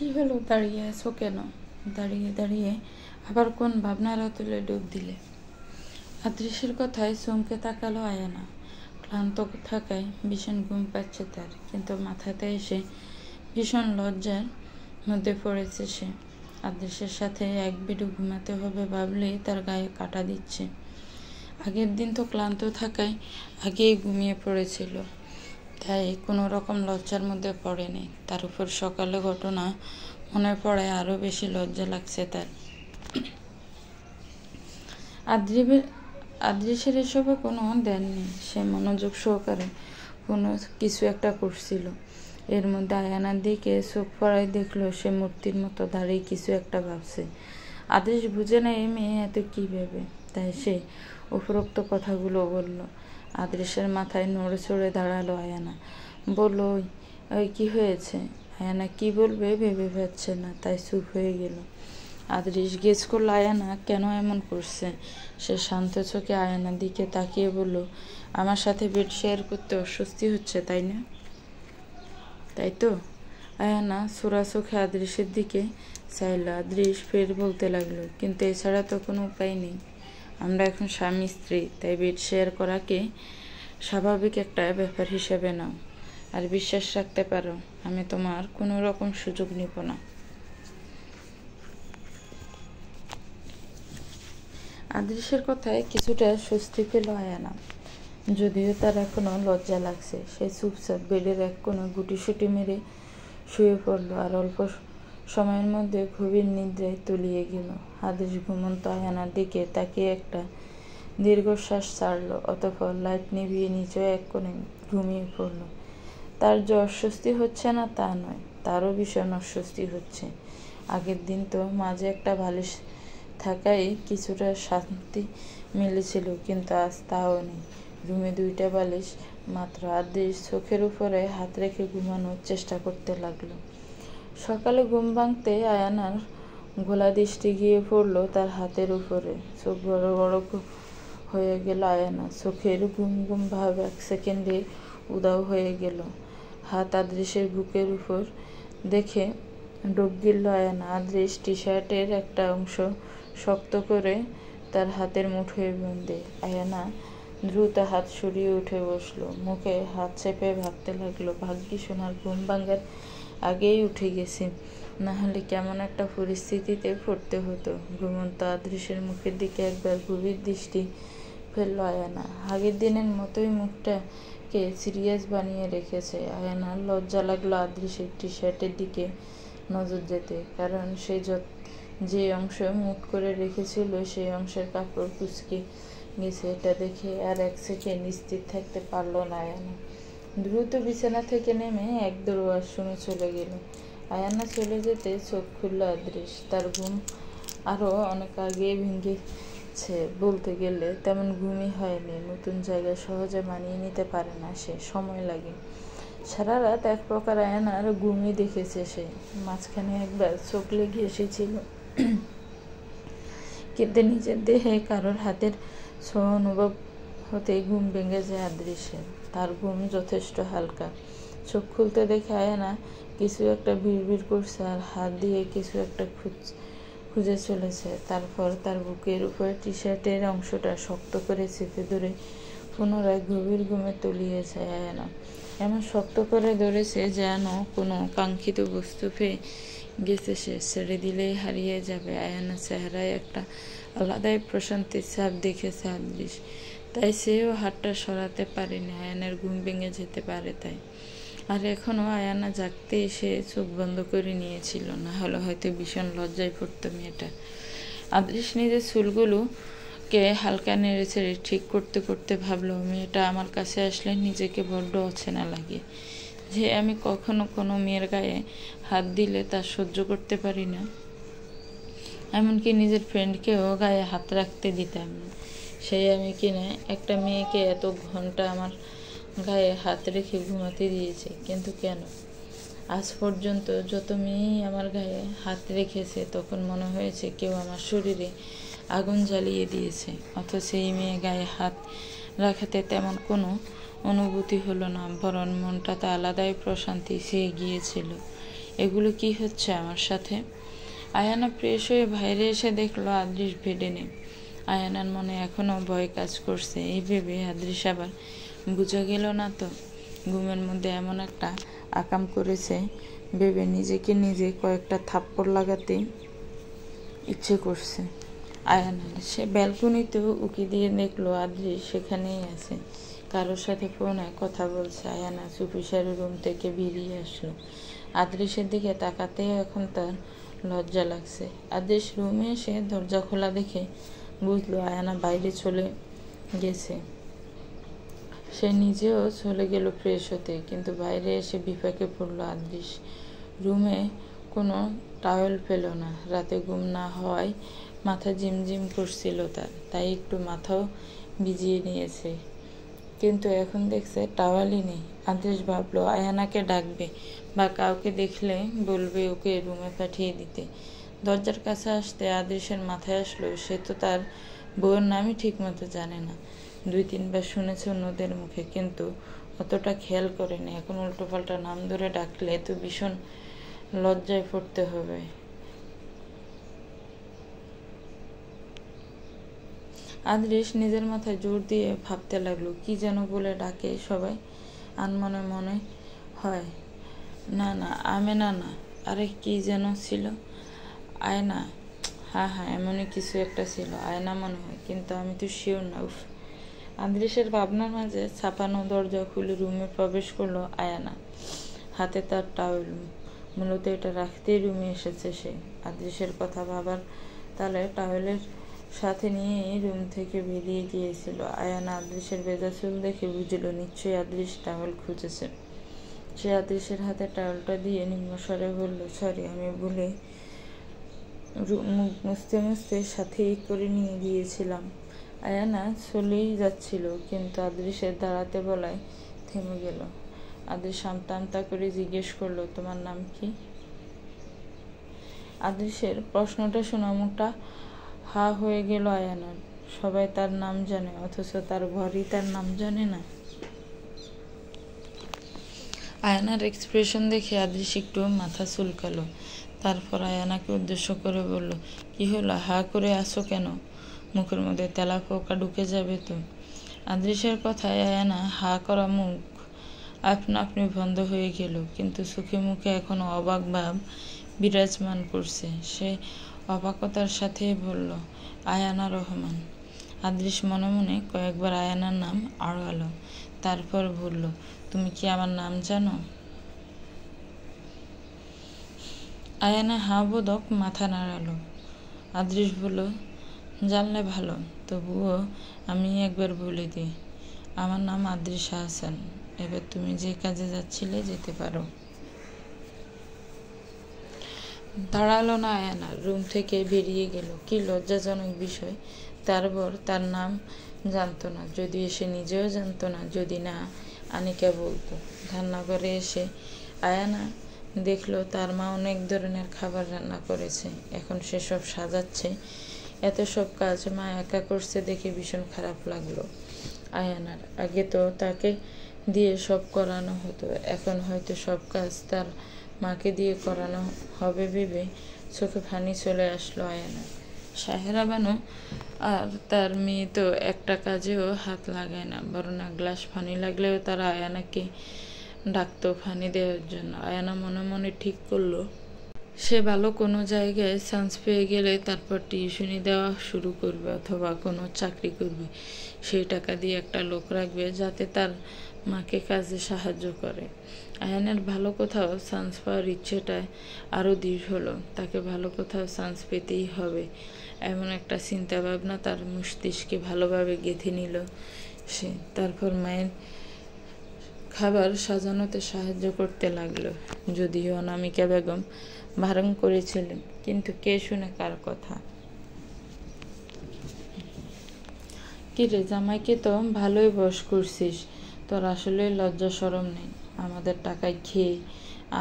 কি হলো, দাঁড়িয়ে আছো কেন? দাঁড়িয়ে দাঁড়িয়ে আবার কোন ভাবনার অতলে ডুব দিলে? আদৃশের কথায় চমকে তাকালো আয়ানা। ক্লান্ত থাকায় ভীষণ ঘুম পাচ্ছে তার, কিন্তু মাথাতে এসে ভীষণ লজ্জার মধ্যে পড়েছে সে। আদৃশের সাথে এক বিডু ঘুমাতে হবে ভাবলেই তার গায়ে কাঁটা দিচ্ছে। আগের দিন তো ক্লান্ত থাকায় আগেই ঘুমিয়ে পড়েছিল, তাই কোনো রকম লজ্জার মধ্যে পড়েনি। তার উপর সকালে ঘটনা মনে পড়ে আরও বেশি লজ্জা লাগছে তার। আদৃশের এসবে কোনো ধ্যান নেই। সে মনোযোগ সহকারে কোনো কিছু একটা করছিল। এর মধ্যে আয়ানার দিকে চোখ পড়ায় দেখলো সে মূর্তির মতো দাঁড়িয়ে কিছু একটা ভাবছে। আদৃশ বুঝে না এই মেয়ে এত কী ভেবে, তাই সে উপরোক্ত কথাগুলো বলল। আদৃশের মাথায় নড়ে চড়ে দাঁড়ালো আয়ানা। বলল, ওই কী হয়েছে? আয়ানা কি বলবে ভেবে পাচ্ছে না, তাই চুপ হয়ে গেল। আদৃশ গেস করলো আয়ানা কেন এমন করছে। সে শান্ত চোখে আয়ানার দিকে তাকিয়ে বলল, আমার সাথে বেড শেয়ার করতে অস্বস্তি হচ্ছে, তাই না? তাই তো। আয়ানা ছোড়া চোখে আদৃশের দিকে চাইল। আদৃশ ফের বলতে লাগলো, কিন্তু এছাড়া তো কোনো উপায় নেই। আমরা এখন স্বামী স্ত্রী, তাই বেড শেয়ার করাকে স্বাভাবিক একটা ব্যাপার হিসেবে নাও। আর বিশ্বাস রাখতে পারো, আমি তোমার কোনো রকম সুযোগ নিব না। আদৃশের কথায় কিছুটা স্বস্তি পেল আয়ানা, যদিও তার এখনো লজ্জা লাগছে। সে চুপচাপ বেডের এক কোনো গুটিসুটি মেরে শুয়ে পড়ল, আর অল্প সময়ের মধ্যে গভীর নিদ্রায় তলিয়ে গেল। আদৃশ ঘুমন্ত আয়ানার দিকে তাকিয়ে একটা দীর্ঘশ্বাস ছাড়ল, অতঃপর লাইট নিভিয়ে নিচে এক কোণে ঘুমিয়ে পড়ল। তার যে অস্বস্তি হচ্ছে না তা নয়, তারও ভীষণ অস্বস্তি হচ্ছে। আগের দিন তো মাঝে একটা বালিশ থাকায় কিছুটা শান্তি মিলেছিল, কিন্তু আজ তাও নেই। রুমে দুইটা বালিশ মাত্র। আদৃশ চোখের উপরে হাত রেখে ঘুমানোর চেষ্টা করতে লাগলো। সকালে ঘুম ভাঙতে আয়ানার গোলা দৃষ্টি গিয়ে পড়ল তার হাতের উপরে। চোখ বড় বড় হয়ে গেল আয়ানা। চোখের ঘুম ঘুম ভাব এক সেকেন্ডে উধাও হয়ে গেল। হাত আদৃশের বুকের উপর দেখে ডুব গিলল আয়ানা। আদৃশ টি শার্টের একটা অংশ শক্ত করে তার হাতের মুঠোয় বেঁধে। আয়ানা দ্রুত হাত সরিয়ে উঠে বসলো, মুখে হাত চেপে ভাবতে লাগলো, ভাগ্যিস ওনার ঘুম ভাঙার আগেই উঠে গেছি, না হলে কেমন একটা পরিস্থিতিতে পড়তে হতো। ঘুমন্ত আদৃশের মুখের দিকে একবার গভীর দৃষ্টি ফেলল আয়ানা। আগের দিনের মতোই মুখটাকে সিরিয়াস বানিয়ে রেখেছে। আয়ানার লজ্জা লাগলো আদৃশের টি শার্টের দিকে নজর যেতে, কারণ সে যে অংশ মুট করে রেখেছিল সেই অংশের কাপড় কুঁচকে গেছে। এটা দেখে আর এক সেকেন্ড স্থির থাকতে পারল না আয়ানা। দ্রুত বিছানা থেকে নেমে এক দৌড় ওয়াশরুমে চলে গেল। আয়ানা চলে যেতে চোখ খুলল আদৃশ। তার ঘুম আরও অনেক আগেই ভেঙেছে বলতে গেলে। তেমন ঘুমই হয়নি। নতুন জায়গায় সহজে মানিয়ে নিতে পারে না সে, সময় লাগে। সারা রাত এক প্রকার আয়ানার ঘুমই দেখেছে সে। মাঝখানে একবার চোখ লেগে এসেছিল, কিন্তু নিজের দেহে কারোর হাতের ছোঁয়া অনুভব হতেই ঘুম ভেঙে যায় আদৃশের। তার ঘুম যথেষ্ট হালকা। চোখ খুলতে দেখে আয়ানা কিছু একটা বিড়বিড় করছে আর হাত দিয়ে কিছু একটা খুঁজে চলেছে। তারপর তার বুকের উপর টি শার্টের অংশটা শক্ত করে চেপে ধরে পুনরায় গভীর ঘুমে তলিয়ে যায় আয়ানা। এমন শক্ত করে ধরেছে যেন কোনো কাঙ্ক্ষিত বস্তু পেয়ে গেছে সে, ছেড়ে দিলেই হারিয়ে যাবে। আয়ানার চেহারায় একটা আলাদাই প্রশান্তির ছাপ দেখেছে আদৃশ, তাই সেও হাতটা সরাতে পারেনি। আয়ানার ঘুম ভেঙে যেতে পারে তাই। আর এখনও আয়ানা জাগতেই সে চোখ বন্ধ করে নিয়েছিল, না হলে হয়তো ভীষণ লজ্জায় পড়তো মেয়েটা। আদৃশ নিজের চুলগুলোকে হালকা নেড়ে ছেড়ে ঠিক করতে করতে ভাবলো, মেয়েটা আমার কাছে আসলে নিজেকে বড্ড অচেনা লাগে। যে আমি কখনো কোনো মেয়ের গায়ে হাত দিলে তা সহ্য করতে পারি না, এমনকি নিজের ফ্রেন্ডকেও গায়ে হাত রাখতে দিতাম না। সেই আমি কিনা একটা মেয়েকে এত ঘন্টা আমার গায়ে হাত রেখে ঘুমাতে দিয়েছে। কিন্তু কেন? আজ পর্যন্ত যত মেয়েই আমার গায়ে হাত রেখেছে তখন মনে হয়েছে কেউ আমার শরীরে আগুন জ্বালিয়ে দিয়েছে, অথচ এই মেয়ে গায়ে হাত রাখাতে তেমন কোনো অনুভূতি হলো না, বরং মনটাতে আলাদাই প্রশান্তি ছেয়ে গিয়েছিল। এগুলো কি হচ্ছে আমার সাথে? আয়ানা ফ্রেশ হয়ে বাইরে এসে দেখলো আদৃশ বেডে নেই। আয়ানার মনে এখনও ভয় কাজ করছে। এই ভেবে আদৃশ আবার বোঝা গেল না তো ঘুমের মধ্যে এমন একটা আকাম করেছে ভেবে নিজেকে নিজে কয়েকটা থাপ্পড় লাগাতে ইচ্ছে করছে আয়ানার। সে ব্যালকনিতেও উকি দিয়ে দেখলো আদৃশ সেখানেই আছে, কারোর সাথে ফোনে কথা বলছে। আয়ানা চুপিসারে রুম থেকে বেরিয়ে আসলো। আদৃশের দিকে তাকাতেও এখন তার লজ্জা লাগছে। আদৃশ রুমে এসে দরজা খোলা দেখে বুঝলো আয়ানা বাইরে চলে গেছে। সে নিজেও চলে গেল ফ্রেশ হতে, কিন্তু বাইরে এসে বিপাকে পড়লো আদৃশ। রুমে কোনো টাওয়েল পেল না। রাতে ঘুম না হওয়ায় মাথা ঝিমঝিম করছিল তার, তাই একটু মাথাও ভিজিয়ে নিয়েছে, কিন্তু এখন দেখছে টাওয়ালই নেই। আদৃশ ভাবলো আয়ানাকে ডাকবে বা কাউকে দেখলে বলবে ওকে রুমে পাঠিয়ে দিতে। দরজার কাছে আসতে আদৃশের মাথায় আসলো সে তো তার বউয়ের নামই ঠিক মতো জানে না। 2-3 বার শুনেছে অন্যদের মুখে, কিন্তু অতটা খেয়াল করেনি। এখন উল্টোপাল্টা নাম ধরে ডাকলে তো ভীষণ লজ্জায় পড়তে হবে। আদৃশ নিজের মাথায় জোর দিয়ে ভাবতে লাগলো কি যেন বলে ডাকে সবাই। আনমনে মনে হয় না না আমেনা না, আরে কি যেন ছিল, আয়না, হ্যাঁ এমনই কিছু একটা ছিল, আয়না মনে হয়, কিন্তু আমি তো শিওর না। উফ। আদৃশের ভাবনার মাঝে ছাপানো দরজা খুলে রুমে প্রবেশ করলো আয়ানা, হাতে তার টাওয়েল। মূলত এটা রাখতেই রুমে এসেছে সে। আদৃশের কথা ভাবার তালে টাওয়েলের সাথে নিয়েই রুম থেকে বেরিয়ে গিয়েছিল। আয়ানা আদৃশের ভেজা চুল দেখে বুঝল নিশ্চয়ই আদৃশ টাওয়েল খুঁজেছে। সে আদৃশের হাতে টাওয়েলটা দিয়ে নিম্নস্বরে বলল, সরি, আমি ভুলে মুখ মুছতে মুছতে সাথেই করে নিয়ে গিয়েছিলাম। আয়ানা চলেই যাচ্ছিল, কিন্তু আদৃশের দাঁড়াতে বলায় থেমে গেল। আদৃশ আমতা আমতা করে জিজ্ঞেস করলো, তোমার নাম কি? আদৃশের প্রশ্নটা শোনা মুখটা হা হয়ে গেল আয়ানার। সবাই তার নাম জানে, অথচ তার ঘরই তার নাম জানে না। আয়ানার এক্সপ্রেশন দেখে আদৃশ একটু মাথা চুলকালো। তারপর আয়ানাকে উদ্দেশ্য করে বলল, কি হলো, হা করে আসো কেন? মুখের মধ্যে তেলা পোকা ঢুকে যাবে তো। আদৃশের কথায় আয়ানা হা করা মুখ আপনা আপনি বন্ধ হয়ে গেল, কিন্তু চোখে মুখে এখনো অবাক ভাব বিরাজমান করছে। সে অবাকতার সাথে বলল, আয়ানা রহমান। আদৃশ মনে মনে কয়েকবার আয়ানার নাম আওড়ালো, তারপর বলল, তুমি কি আমার নাম জানো? আয়ানা হাঁ বোধক মাথা নাড়ালো। আদৃশ বলল, জানলে ভালো, তবুও আমি একবার বলে দিই, আমার নাম আদৃশ হাসান। এবার তুমি যে কাজে যাচ্ছিলে যেতে পারো। দাঁড়ালো না আয়ানা, রুম থেকে বেরিয়ে গেল। কি লজ্জাজনক বিষয়, তার বর তার নাম জানতো না, যদিও সে নিজেও জানতো না, যদি না আনিকা বলতো। রান্নাঘরে এসে আয়ানা দেখলো তার মা অনেক ধরনের খাবার রান্না করেছে। এখন সে সব সাজাচ্ছে। এত সব কাজ মা একা করছে দেখে ভীষণ খারাপ লাগলো আয়ানার। আগে তো তাকে দিয়ে সব করানো হতো, এখন হয়তো সব কাজ তার মাকে দিয়ে করানো হবে ভেবে চোখে পানি চলে আসলো আয়ানার। সাহেরা বানু আর তার মেয়ে তো একটা কাজেও হাত লাগায় না, বরং এক গ্লাস পানি লাগলেও তারা আয়ানাকে ডাকতো পানি দেওয়ার জন্য। আয়ানা মনে মনে ঠিক করলো সে ভালো কোনো জায়গায় চান্স পেয়ে গেলে তারপর টিউশনি দেওয়া শুরু করবে, অথবা কোনো চাকরি করবে। সেই টাকা দিয়ে একটা লোক রাখবে যাতে তার মাকে কাজে সাহায্য করে। আয়ানের ভালো কোথাও চান্স পাওয়ার ইচ্ছেটা আরও দৃঢ় হলো। তাকে ভালো কোথাও চান্স পেতেই হবে, এমন একটা চিন্তা ভাবনা তার মস্তিষ্কে ভালোভাবে গেঁথে নিল সে। তারপর মায়ের খাবার সাজানোতে সাহায্য করতে লাগলো। যদিও অনামিকা বেগম বারণ করেছিলেন, কিন্তু কে শুনে কার কথা। কিরে জামাইকে তো ভালোই বশ করছিস, তোর আসলে লজ্জা শরম নেই? আমাদের টাকায় খেয়ে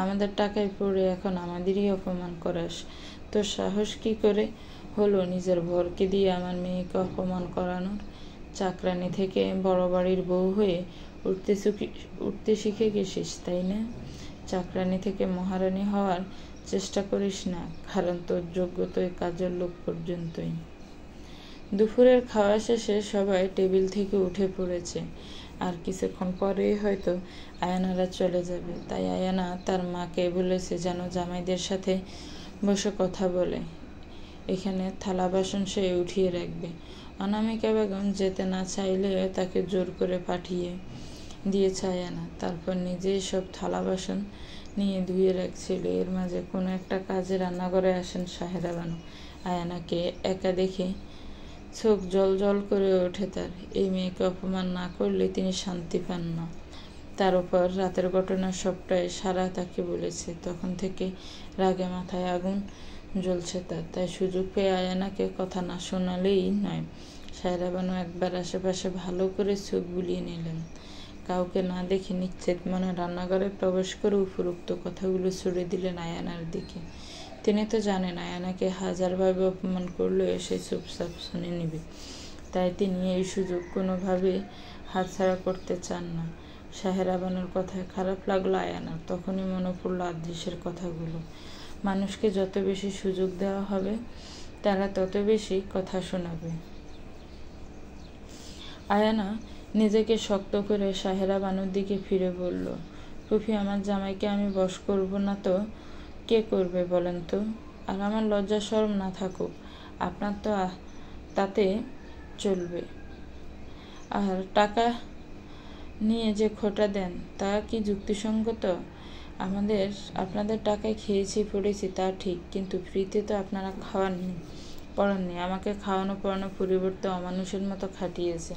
আমাদের টাকায় পড়ে এখন আমাদেরই অপমান করাস। তোর সাহস কি করে হলো নিজের বরকে দিয়ে আমার মেয়েকে অপমান করানোর? চাকরানি থেকে বড় বাড়ির বউ হয়ে উঠতে শিখে গেছিস, তাই না? চাকরানী থেকে মহারানী হওয়ার চেষ্টা করিস না, কারণ তোর যোগ্যতা ওই কাজের লোক পর্যন্তই। দুপুরের খাওয়া শেষে সবাই টেবিল থেকে উঠে পড়েছে। আর কিছুক্ষণ পরেই হয়তো আয়ানারা চলে যাবে। তাই আয়ানা তার মাকে বলেছে যেন জামাইদের সাথে বসে কথা বলে। এখানে থালা বাসন সে উঠিয়ে রাখবে। অনামিকা বেগম যেতে না চাইলেও তাকে জোর করে পাঠিয়ে দিয়েছে আয়ানা। তারপর নিজেই সব থালা বাসন নিয়ে ধুয়ে রাখছিল। এর মাঝে কোনো একটা কাজে রান্নাঘরে আসেন সাহেরা বানু। আয়ানাকে একা দেখে চোখ জল জল করে ওঠে তার। এই মেয়েকে অপমান না করলে তিনি শান্তি পান না। তার উপর রাতের ঘটনা সবটাই সারা তাকে বলেছে। তখন থেকে রাগে মাথায় আগুন জ্বলছে তার। তাই সুযোগ পেয়ে আয়ানাকে কথা না শোনালেই নয়। সাহেরা বানু একবার আশেপাশে ভালো করে চোখ বুলিয়ে নিলেন। কাউকে না দেখে নিশ্চিত মনে রান্নাঘরে প্রবেশ করে উপরোক্ত কথাগুলো ছুড়ে দিলেন আয়ানার দিকে। তিনি তো জানেন আয়ানাকে হাজারভাবে অপমান করলেও সে চুপচাপ শুনে নিবে। তাই তিনি এই সুযোগ কোনোভাবে হাতছাড়া করতে চান না। সাহেরা বানুর কথায় খারাপ লাগলো আয়ানার। তখনই মনে পড়ল আদৃশের কথাগুলো। মানুষকে যত বেশি সুযোগ দেওয়া হবে তারা তত বেশি কথা শোনাবে। আয়ানা নিজেকে শক্ত করে সাহেরা বানুর দিকে ফিরে বলল, ফুফি, আমার জামাইকে আমি বশ করব না তো কে করবে বলেন তো? আর আমার লজ্জা শরম না থাকুক, আপনার তো তাতে চলবে। আর টাকা নিয়ে যে খোটা দেন তা কি যুক্তিসঙ্গত? আপনাদের টাকায় খেয়েছি পড়েছি তা ঠিক, কিন্তু ফ্রিতে তো আপনারা খাওয়াননি পড়াননি। আমাকে খাওয়ানো পড়ানোর পরিবর্তে অমানুষের মতো খাটিয়েছে।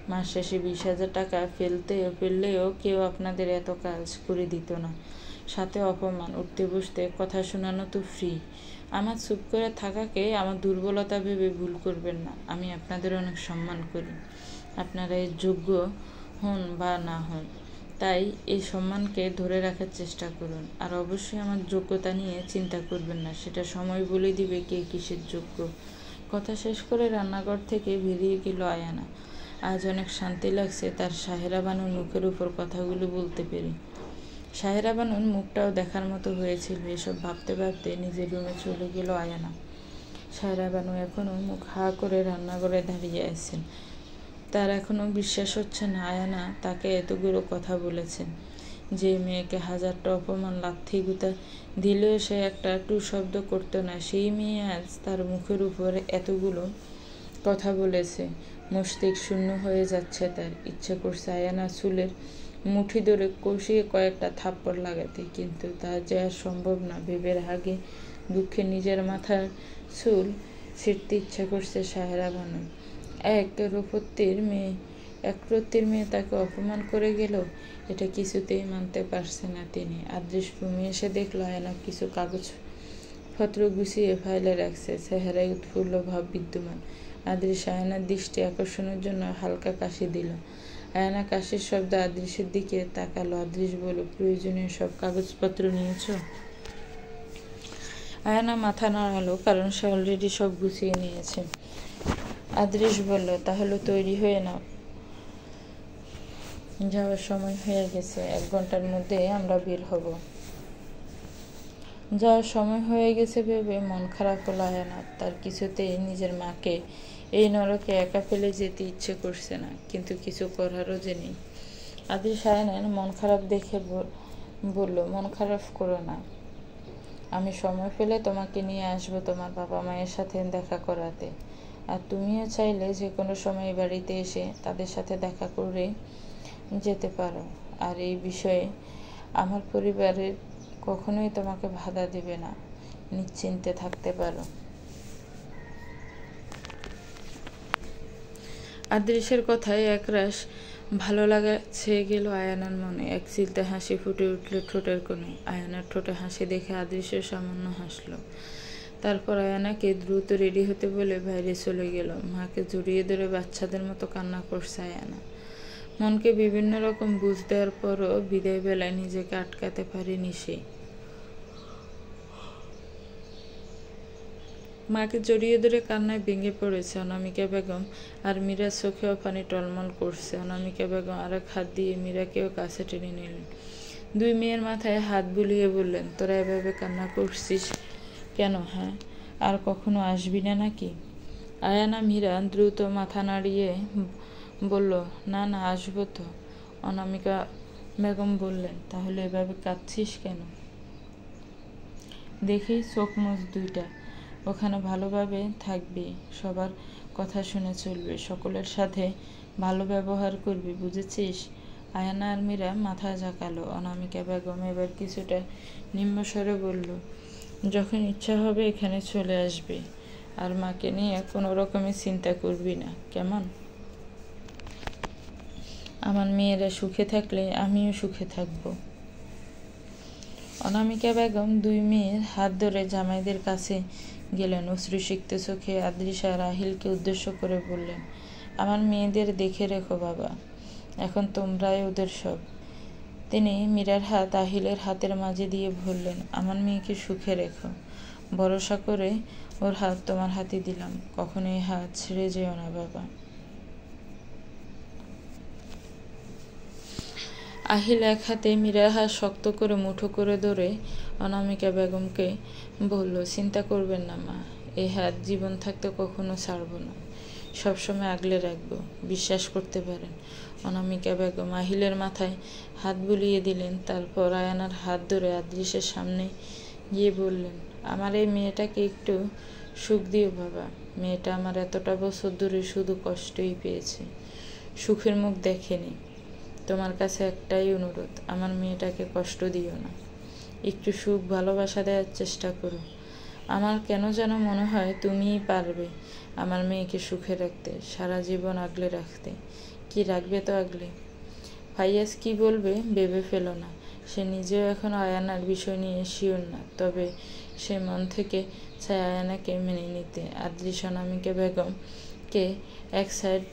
মাস শেষে 20,000 টাকা ফেললেও কেউ আপনাদের এত কাজ করে দিত না। সাথে অপমান, উঠতে বসতে কথা শোনানো তো ফ্রি। আমার চুপ করে থাকাকে আমার দুর্বলতা ভেবে ভুল করবেন না। আমি আপনাদের অনেক সম্মান করি। আপনারা এর যোগ্য হন বা না হন, তাই এই সম্মানকে ধরে রাখার চেষ্টা করুন। আর অবশ্যই আমার যোগ্যতা নিয়ে চিন্তা করবেন না, সেটা সময় বলে দিবে কে কিসের যোগ্য। কথা শেষ করে রান্নাঘর থেকে বেরিয়ে গেল আয়ানা। আজ অনেক শান্তি লাগছে তার সাহেরা বানুর মুখের উপর কথাগুলো বলতে পেরে। সাহেরা বানুর মুখটাও দেখার মতো হয়েছিল। এসব ভাবতে ভাবতে নিজের রুমে চলে গেল আয়ানা। সাহেরা বানু এখনও মুখ হা করে রান্নাঘরে দাঁড়িয়ে আছেন। তার এখনও বিশ্বাস হচ্ছে না আয়ানা তাকে এতগুলো কথা বলেছেন। যে মেয়েকে হাজারটা অপমান লাথি গুঁতা দিলেও সে একটা টু শব্দ করতো না, সেই মেয়ে আজ তার মুখের উপর এতগুলো কথা বলেছে। মস্তিষ্ক শূন্য হয়ে যাচ্ছে তার। ইচ্ছে করছে আয়ানা চুলের মুঠি ধরে কষিয়ে কয়েকটা থাপ্পড় লাগাতে, কিন্তু তা যে আর সম্ভব না। ভেবে আগে দুঃখে নিজের মাথার চুল ছিঁড়তে ইচ্ছা করছে সাহেরা বানু। এক রত্তির মেয়ে তাকে অপমান করে গেল, এটা কিছুতেই মানতে পারছে না তিনি। আদৃশ রুমে এসে দেখলো আয়ানা কিছু কাগজপত্র গুছিয়ে ফাইলে রাখছে। চেহারায় উৎফুল্ল ভাব বিদ্যমান। আদৃশ আয়ানার দৃষ্টি আকর্ষণের জন্য হালকা কাশি দিল। আয়ানা কাশির শব্দ আদৃশের দিকে তাকালো। আদৃশ বলল, প্রয়োজনীয় সব কাগজপত্র নিয়েছ? আয়ানা মাথা নাড়ালো, কারণ সে অলরেডি সব গুছিয়ে নিয়েছে। আদৃশ বলল, তাহলে তৈরি হয়ে নাও, যাওয়ার সময় হয়ে গেছে। 1 ঘন্টার মধ্যে আমরা বের হব। যাওয়ার সময় হয়ে গেছে ভেবে মন খারাপ হলো আয়ানার। তার কিছুতেই নিজের মাকে এই নরকে একা ফেলে যেতে ইচ্ছে করছে না, কিন্তু কিছু করারও যে নেই। আদৃশ আয়ানার মন খারাপ দেখে বলল, মন খারাপ করো না, আমি সময় পেলে তোমাকে নিয়ে আসবো তোমার বাবা মায়ের সাথে দেখা করাতে। আর তুমিও চাইলে যে কোনো সময় বাড়িতে এসে তাদের সাথে দেখা করে যেতে পারো। আর এই বিষয়ে আমার পরিবারের কখনোই তোমাকে বাধা দেবে না, নিশ্চিন্তে থাকতে পারো। আদৃশের কথায় একরাশ ভালো লাগা ছেয়ে গেল আয়ানার মনে। এক চিলতে হাসি ফুটে উঠল ঠোঁটের কোণে। আয়ানার ঠোঁটে হাসি দেখে আদৃশের সামান্য হাসল। তারপর আয়ানাকে দ্রুত রেডি হতে বলে বাইরে চলে গেল। মাকে জড়িয়ে ধরে বাচ্চাদের মতো কান্না করছে আয়ানা। মনকে বিভিন্ন রকম বুঝ দেওয়ার পরও বিদায় বেলায় নিজেকে আটকাতে পারেনি সে। মাকে জড়িয়ে ধরে কান্নায় ভেঙে পড়েছে অনামিকা বেগম। আর মীরার চোখেও পানি টলমল করছে। অনামিকা বেগম আরেক হাত দিয়ে মীরাকেও কাছে টেনে নিলেন। দুই মেয়ের মাথায় হাত বুলিয়ে বললেন, তোরা এভাবে কান্না করছিস কেন? হ্যাঁ, আর কখনো আসবি না নাকি? আয়ানা মীরা দ্রুত মাথা নাড়িয়ে বলল, না না, আসবো তো। অনামিকা বেগম বললেন, তাহলে এভাবে কাঁদছিস কেন? দেখি চোখ মুখ দুইটা, ওখানে ভালোভাবে থাকবি, সবার কথা শুনে চলবে, সকলের সাথে ভালো ব্যবহার করবি, বুঝেছিস? আয়ানা আর মীরা মাথা ঝাঁকালো। অনামিকা বেগম এবার কিছুটা নিম্নস্বরে বলল, যখন ইচ্ছা হবে এখানে চলে আসবে, আর মাকে নিয়ে কোনো রকমের চিন্তা করবি না, কেমন? আমার মেয়েরা সুখে থাকলে আমিও সুখে থাকব। অনামিকা বেগম দুই মেয়ের হাত ধরে জামাইদের কাছে গেলেন। অশ্রুসিক্ত চোখে আদ্রিসা রাহিলকে উদ্দেশ্য করে বললেন, আমার মেয়েদের দেখে রেখো বাবা, এখন তোমরাই ওদের সব। তিনি মীরার হাত আহিলের হাতের মাঝে দিয়ে বললেন, আমার মেয়েকে সুখে রেখো, ভরসা করে ওর হাত তোমার হাতে দিলাম, কখনো এই হাত ছেড়ে যেও না বাবা। আহিল এক হাতে মীরার হাত শক্ত করে মুঠো করে ধরে অনামিকা বেগমকে বলল, চিন্তা করবেন না মা, এই হাত জীবন থাকতে কখনো ছাড়ব না, সবসময় আগলে রাখবো, বিশ্বাস করতে পারেন। অনামিকা বেগম আহিলের মাথায় হাত বুলিয়ে দিলেন, তারপর আয়ানার হাত ধরে আদ্রিসের সামনে গিয়ে বললেন, আমার এই মেয়েটাকে একটু সুখ দিও বাবা, মেয়েটা আমার এতটা বছর ধরে শুধু কষ্টই পেয়েছে, সুখের মুখ দেখেনি। তোমার কাছে একটাই অনুরোধ, আমার মেয়েটাকে কষ্ট দিও না, একটু সুখ ভালোবাসা দেওয়ার চেষ্টা করো। আমার কেন যেন মনে হয় তুমিই পারবে আমার মেয়েকে সুখে রাখতে, সারা জীবন আগলে রাখতে। কি রাখবে তো আগলে? ফাইয়াজ কি বলবে ভেবে ফেলো না, সে নিজেও এখন আয়ানার বিষয় নিয়ে শিওর না, তবে সে মন থেকে চায় আয়ানাকে মেনে নিতে। আদ্রিসা অনামিকা বেগমকে এক সাইড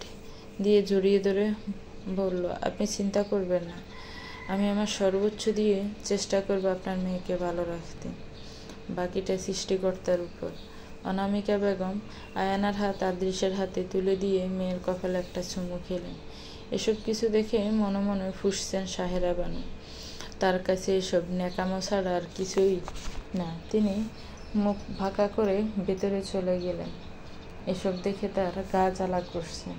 দিয়ে জড়িয়ে ধরে বলল, আপনি চিন্তা করবেন না, আমি আমার সর্বোচ্চ দিয়ে চেষ্টা করব আপনার মেয়েকে ভালো রাখতে, বাকিটা সৃষ্টিকর্তার উপর। অনামিকা বেগম আয়ানার হাত আদ্রিসের হাতে তুলে দিয়ে মেয়ের কপালে একটা চুমু খেলেন। এসব কিছু দেখে মনে মনে ফুঁসছেন সাহেরা বানু, তার কাছে এসব ন্যাকামো ছাড়া আর কিছুই না। তিনি মুখ ভাঁকা করে ভেতরে চলে গেলেন। এসব দেখে তার গা জ্বালা করছে।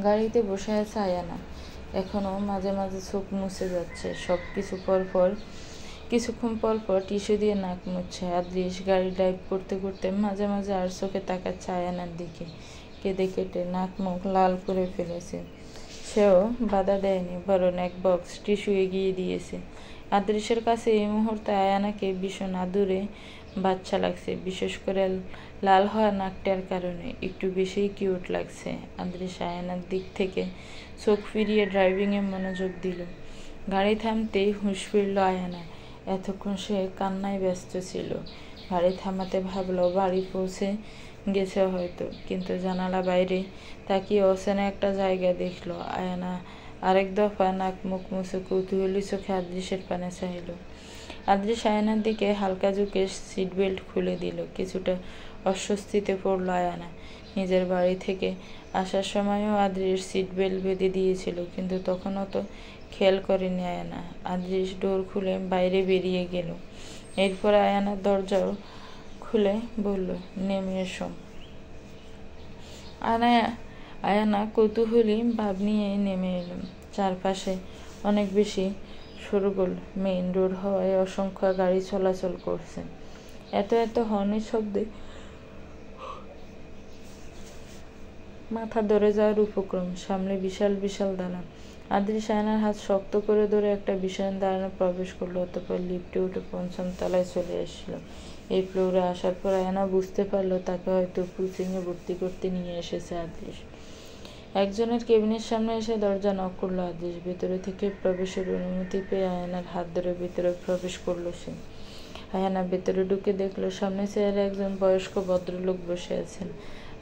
গাড়িতে বসে আছে আয়ানা, এখনও মাঝে মাঝে চোখ মুছে যাচ্ছে, কিছুক্ষণ পর পর টিস্যু দিয়ে নাক মুছছে। আদ্রিস গাড়ি ড্রাইভ করতে করতে মাঝে মাঝে আর চোখে তাকাচ্ছে আয়ানার দিকে, কেঁদে কেটে নাক মুখ লাল করে ফেলেছে। সেও বাধা দেয়নি, বরং এক বক্স টিস্যু এগিয়ে দিয়েছে। আদ্রিসের কাছে এই মুহূর্তে আয়ানাকে ভীষণ আদুরে বাচ্চা লাগছে, বিশেষ করে লাল হওয়া নাকটার কারণে একটু বেশিই কিউট লাগছে। আদ্রিস আয়ানার দিক থেকে চোখ ফিরিয়ে ড্রাইভিংয়ে মনোযোগ দিল। গাড়ি থামতেই হুঁশ ফিরল আয়ানা, এতক্ষণ সে কান্নায় ব্যস্ত ছিল। গাড়ি থামাতে ভাবলো বাড়ি পৌঁছে গেছে হয়তো, কিন্তু জানালা বাইরে তাকিয়ে অচেনা একটা জায়গা দেখলো। আয়ানা আরেক দফা নাক মুখ মুছে কৌতূহলী চোখে আদ্রিসের পানে চাইল। আদ্রিস আয়ানার দিকে হালকা ঝুঁকে সিট বেল্ট খুলে দিল। কিছুটা অস্বস্তিতে পড়ল আয়ানা। নিজের বাড়ি থেকে আসার সময়ও আদ্রিস সিট বেল্ট বেঁধে দিয়েছিল, কিন্তু তখনও তো খেয়াল করেনি আয়ানা। আদ্রিস ডোর খুলে বাইরে বেরিয়ে গেল। এরপর আয়ানার দরজাও খুলে বলল, নেমে এসো। আয়ানা কৌতূহলী ভাব নিয়ে নেমে এলো। চারপাশে অনেক বেশি শোরগোল, মেইন রোড হওয়ায় অসংখ্য গাড়ি চলাচল করছে। এত এত হর্নের শব্দে মাথা ধরে যাওয়ার উপক্রম। সামনে বিশাল বিশাল দালান। আদ্রিস আয়নার হাত শক্ত করে ধরে একটা বিশাল দালানে প্রবেশ করলো, অতঃপর লিফটে উঠে পঞ্চম তলায় চলে এসেছিল। এই ফ্লোরে আসার পর আয়না বুঝতে পারলো তাকে হয়তো কোচিংয়ে ভর্তি করতে নিয়ে এসেছে আদ্রিস। একজনের কেবিনের সামনে এসে দরজা নক করলো আদ্রিস। ভেতরে থেকে প্রবেশের অনুমতি পেয়ে আয়নার হাত ধরে ভেতরে প্রবেশ করলো সে। আয়ানা ভেতরে ঢুকে দেখলো সামনে চেয়ারে একজন বয়স্ক ভদ্রলোক বসে আছেন।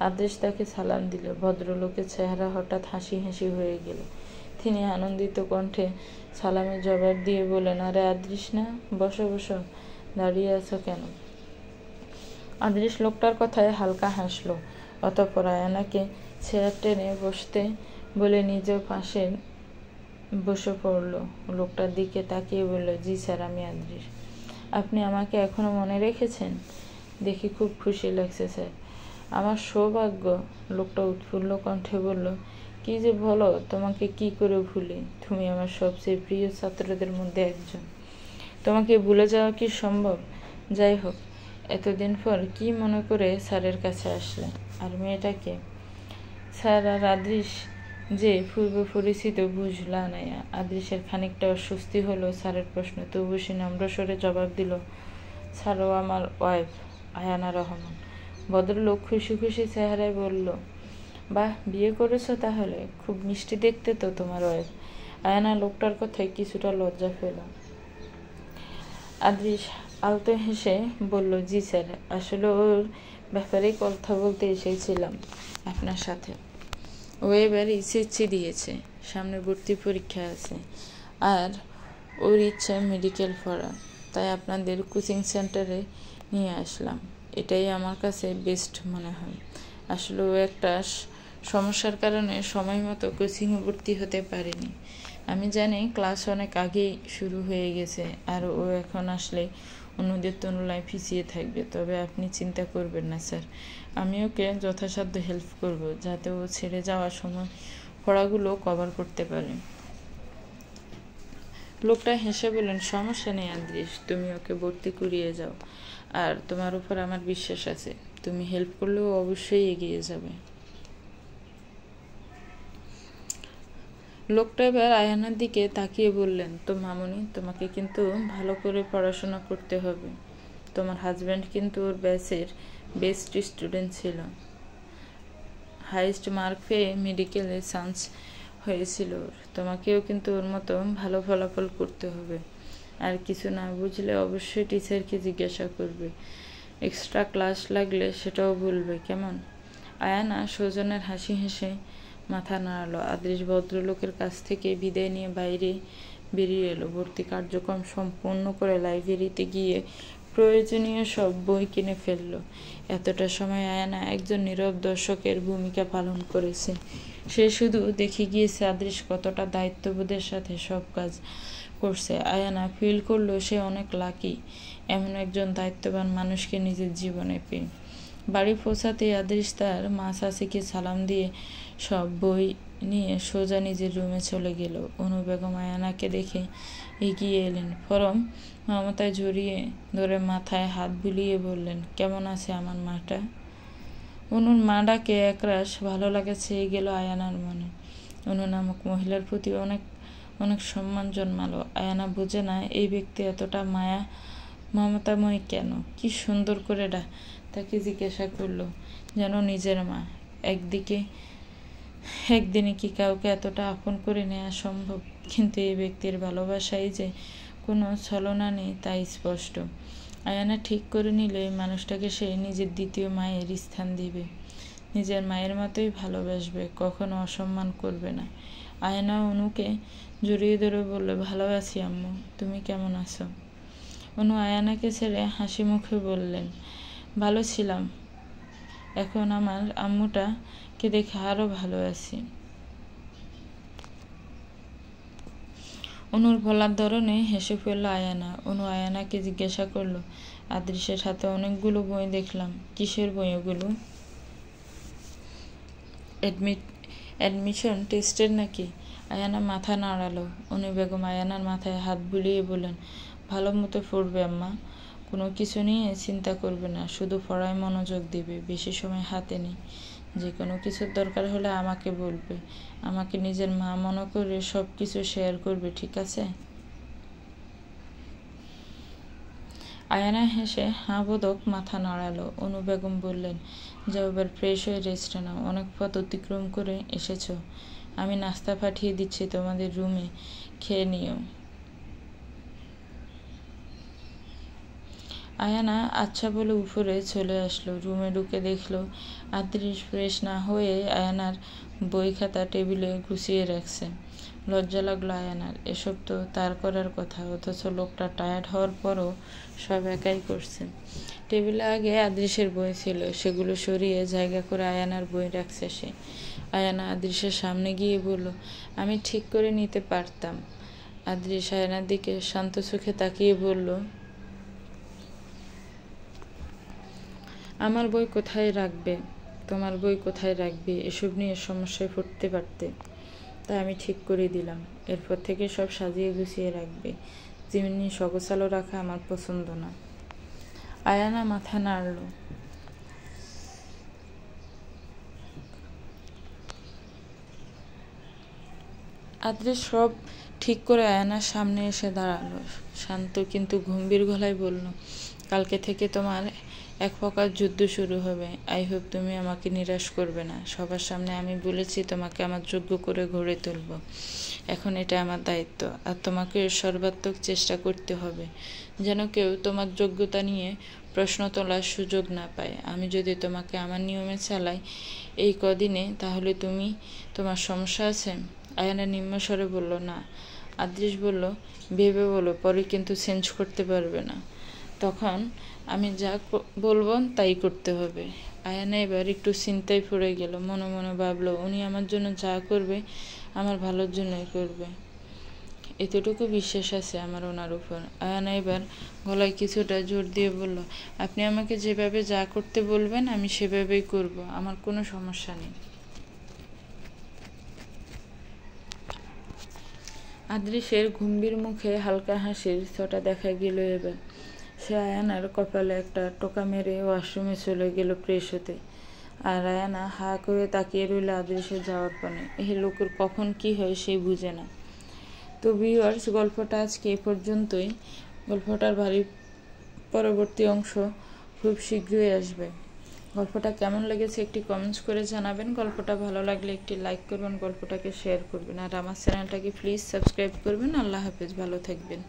আদ্রিস তাকে সালাম দিল। ভদ্রলোকের চেহারা হঠাৎ হাসি হাসি হয়ে গেল। তিনি আনন্দিত কণ্ঠে সালামের জবাব দিয়ে বললেন, আরে আদ্রিস না, বসো বসো, দাঁড়িয়ে আছো কেন? আদ্রিস লোকটার কথায় হালকা হাসলো, অতঃপর আয়ানাকে চেয়ার টেনে বসতে বলে নিজেও পাশে বসে পড়ল। লোকটার দিকে তাকিয়ে বলল, জি স্যার, আমি আদৃশ। আপনি আমাকে এখনো মনে রেখেছেন? দেখি খুব খুশি লাগছে স্যার। আমার সৌভাগ্য। লোকটা উৎফুল্ল কণ্ঠে বলল, কি যে বলো, তোমাকে কি করে ভুলি? তুমি আমার সবচেয়ে প্রিয় ছাত্রদের মধ্যে একজন। তোমাকে ভুলে যাওয়া কি সম্ভব? যাই হোক, এতদিন পর কি মনে করে স্যারের কাছে আসলে? আর মেয়েটাকে? স্যার আর আদৃশ যে পূর্ব পরিচিত বুঝলা না। আদৃশের খানিকটা অস্বস্তি হলো স্যারের প্রশ্ন, তবু সে নম্র স্বরে জবাব দিল, স্যারও আমার ওয়াইফ, আয়ানা রহমান। ভদ্রলোক খুশি খুশি চেহারায় বলল, বাহ, বিয়ে করেছো তাহলে? খুব মিষ্টি দেখতে তো তোমার ওয়াইফ। আয়ানা লোকটার কথায় কিছুটা লজ্জা পেল। আদৃশ আলতো হেসে বলল, জি স্যার, আসলে ওর ব্যাপারে কথা বলতে এসেছিলাম আপনার সাথে। ও এবার এসএসসি দিয়েছে, সামনে ভর্তি পরীক্ষা আছে, আর ওর ইচ্ছা মেডিকেল পড়া। তাই আপনাদের কোচিং সেন্টারে নিয়ে আসলাম। এটাই আমার কাছে বেস্ট মনে হয়। আসলে ও একটা সমস্যার কারণে সময় মতো কোচিংয়ে ভর্তি হতে পারেনি। আমি জানি ক্লাস অনেক আগেই শুরু হয়ে গেছে, আর ও এখন আসলে অন্যদের তুলনায় পিছিয়ে থাকবে। তবে আপনি চিন্তা করবেন না স্যার, আমি ওকে যথাসাধ্য হেল্প করব, যাতে ও ছেড়ে যাওয়ার সময় পড়াগুলো কভার করতে পারে। লোকটা হেসে বললেন, সমস্যা নেই আদৃশ, তুমি ওকে ভর্তি করিয়ে যাও। আর তোমার উপর আমার বিশ্বাস আছে, তুমি হেল্প করলেও অবশ্যই এগিয়ে যাবে। লোকটা এবার আয়ানার দিকে তাকিয়ে বললেন, তো মামুনি, তোমাকে কিন্তু ভালো করে পড়াশোনা করতে হবে। তোমার হাজব্যান্ড কিন্তু ওর ব্যাচের বেস্ট স্টুডেন্ট ছিল, হাইয়েস্ট মার্ক পেয়ে মেডিকেলে চান্স হয়েছিল ওর। তোমাকেও কিন্তু ওর মতো ভালো ফলাফল করতে হবে। আর কিছু না বুঝলে অবশ্যই টিচারকে জিজ্ঞাসা করবে। এক্সট্রা ক্লাস লাগলে সেটাও বলবে, কেমন? আয়ানা সৌজনের হাসি হেসে মাথা নাড়ালো। আদৃশ ভদ্রলোকের কাছ থেকে বিদায় নিয়ে বাইরে বেরিয়ে এলো। ভর্তি কার্যক্রম সম্পূর্ণ করে লাইব্রেরিতে গিয়ে প্রয়োজনীয় সব বই কিনে ফেলল। এতটা সময় আয়ানা একজন নীরব দর্শকের ভূমিকা পালন করেছে। সে শুধু দেখে গিয়েছে আদৃশ কতটা দায়িত্ববোধের সাথে সব কাজ করছে। আয়ানা ফিল করলো সে অনেক লাকি এমন একজন দায়িত্ববান মানুষকে নিজের জীবনে পেয়ে। বাড়ি পৌঁছাতে আদৃশ তার মা চাচিকে সালাম দিয়ে সব বই নিয়ে সোজা নিজের রুমে চলে গেল। অনু বেগম আয়ানাকে দেখে এগিয়ে এলেন, পরম মমতায় জড়িয়ে ধরে মাথায় হাত বুলিয়ে বললেন, কেমন আছে আমার মাটা? অনুর মা ডাকে একরাশ ভালো লাগা ছেয়ে গেল আয়ানার মনে। অনু নামক মহিলার প্রতি অনেক অনেক সম্মান জন্মালো। আয়ানা বোঝে না এই ব্যক্তি এতটা মায়া মমতাময়ী কেন। কি সুন্দর করে তাকে জিজ্ঞাসা করলো, যেন নিজের মা। একদিনে কি কাউকে এতটা আপন করে নেওয়া সম্ভব? কিন্তু এই ব্যক্তির ভালোবাসায় যে কোনো ছলনা নেই তাই স্পষ্ট। আয়ানা ঠিক করে নিল এই মানুষটাকে সে নিজের দ্বিতীয় মায়ের স্থান দিবে, নিজের মায়ের মতোই ভালোবাসবে, কখনো অসম্মান করবে না। আয়ানা অনুকে জড়িয়ে ধরে বলল, ভালো আছি আম্মু, তুমি কেমন আছো? অনু আয়ানাকে ছেড়ে হাসি মুখে বললেন, ভালো ছিলাম, এখন আমার আম্মুটাকে দেখে আরো ভালো আছি। অনুর বলার ধরনে হেসে ফেলল আয়ানা। অনু আয়ানাকে জিজ্ঞাসা করলো, আদৃশের হাতে অনেকগুলো বই দেখলাম, কিসের বই ওগুলো? অ্যাডমিশন টেস্টের নাকি? আয়ানা মাথা নাড়ালো। অনু বেগম আয়ানার মাথায় হাত বুলিয়ে বললেন, ভালো মতো পড়বে আম্মা, কোনো কিছু নিয়ে চিন্তা করবে না, শুধু পড়ায় মনোযোগ দিবে, বেশি সময় হাতে নেই। যে কোনো কিছুর দরকার হলে আমাকে বলবে, আমাকে নিজের মা মনে করে সব কিছু শেয়ার করবে, ঠিক আছে? আয়ানা হেসে হাঁ বোধক মাথা নাড়ালো। অনু বেগম বললেন, যাও এবার ফ্রেশ হয়ে রেস্ট নাও, অনেক পথ অতিক্রম করে এসেছো। আমি নাস্তা পাঠিয়ে দিচ্ছি তোমাদের রুমে, খেয়ে নিও। আয়ানা আচ্ছা বলে উপরে চলে আসলো। রুমে ঢুকে দেখলো আদৃশ ফ্রেশ না হয়ে আয়ানার বই খাতা টেবিলে গুছিয়ে রাখছে। লজ্জা লাগলো আয়ানার, এসব তো তার করার কথা, অথচ লোকটা টায়ার্ড হওয়ার পরও সব একাই করছে। টেবিলে আগে আদৃশের বই ছিল, সেগুলো সরিয়ে জায়গা করে আয়ানার বই রাখছে সে। আয়ানা আদৃশের সামনে গিয়ে বলল, আমি ঠিক করে নিতে পারতাম। আদৃশ আয়ানার দিকে শান্ত চোখে তাকিয়ে বলল, আমার বই কোথায় রাখবে, তোমার বই কোথায় রাখবে, এসব নিয়ে সমস্যায় পড়তে পারতে, তাই আমি ঠিক করে দিলাম এরপর থেকে সব সাজিয়ে গুছিয়ে রাখবে। যেমনি সগোছালো রাখা আমার পছন্দ না। আয়ানা মাথা নাড়ল। আদৃশ সব ঠিক করে আয়ানার সামনে এসে দাঁড়ালো। শান্ত কিন্তু গম্ভীর গলায় বলল, কালকে থেকে তোমার এক প্রকার যুদ্ধ শুরু হবে। আই হোপ তুমি আমাকে নিরাশ করবে না। সবার সামনে আমি বলেছি তোমাকে আমার যোগ্য করে গড়ে তুলব। এখন এটা আমার দায়িত্ব, আর তোমাকে সর্বাত্মক চেষ্টা করতে হবে যেন কেউ তোমার যোগ্যতা নিয়ে প্রশ্ন তোলার সুযোগ না পায়। আমি যদি তোমাকে আমার নিয়মে চালাই এই কদিনে, তাহলে তোমার সমস্যা আছে? আয়ানা নিম্নস্বরে বলল, না। আদৃশ বলল, ভেবে বলো, পরে কিন্তু চেঞ্জ করতে পারবে না। তখন আমি যা বলবো তাই করতে হবে। আয়ানা এবার একটু চিন্তায় পড়ে গেল। মনে মনে ভাবলো, উনি আমার জন্য যা করবে আমার ভালোর জন্যই করবে, এতটুকু বিশ্বাস আছে আমার ওনার উপর। আয়ানা এবার গলায় কিছুটা জোর দিয়ে বলল, আপনি আমাকে যেভাবে যা করতে বলবেন আমি সেভাবেই করব, আমার কোনো সমস্যা নেই। আদৃশের গম্ভীর মুখে হালকা হাসির ছোটা দেখা গেল এবার। সে আয়ানার কপালে একটা টোকা মেরে ওয়াশরুমে চলে গেল ফ্রেশ হতে। আর আয়ানা হা করে তাকিয়ে রইল আদৃশের যাওয়ার পানে। এই লোকের কখন কি হয় সে বুঝে না। তো ভিউয়ার্স, গল্পটা আজকে এ পর্যন্তই। গল্পটার পরবর্তী অংশ খুব শীঘ্রই আসবে। গল্পটা কেমন লেগেছে একটি কমেন্টস করে জানাবেন। গল্পটা ভালো লাগলে একটি লাইক করবেন, গল্পটাকে শেয়ার করবেন, আর আমার চ্যানেলটাকে প্লিজ সাবস্ক্রাইব করবেন। আল্লাহ হাফেজ, ভালো থাকবেন।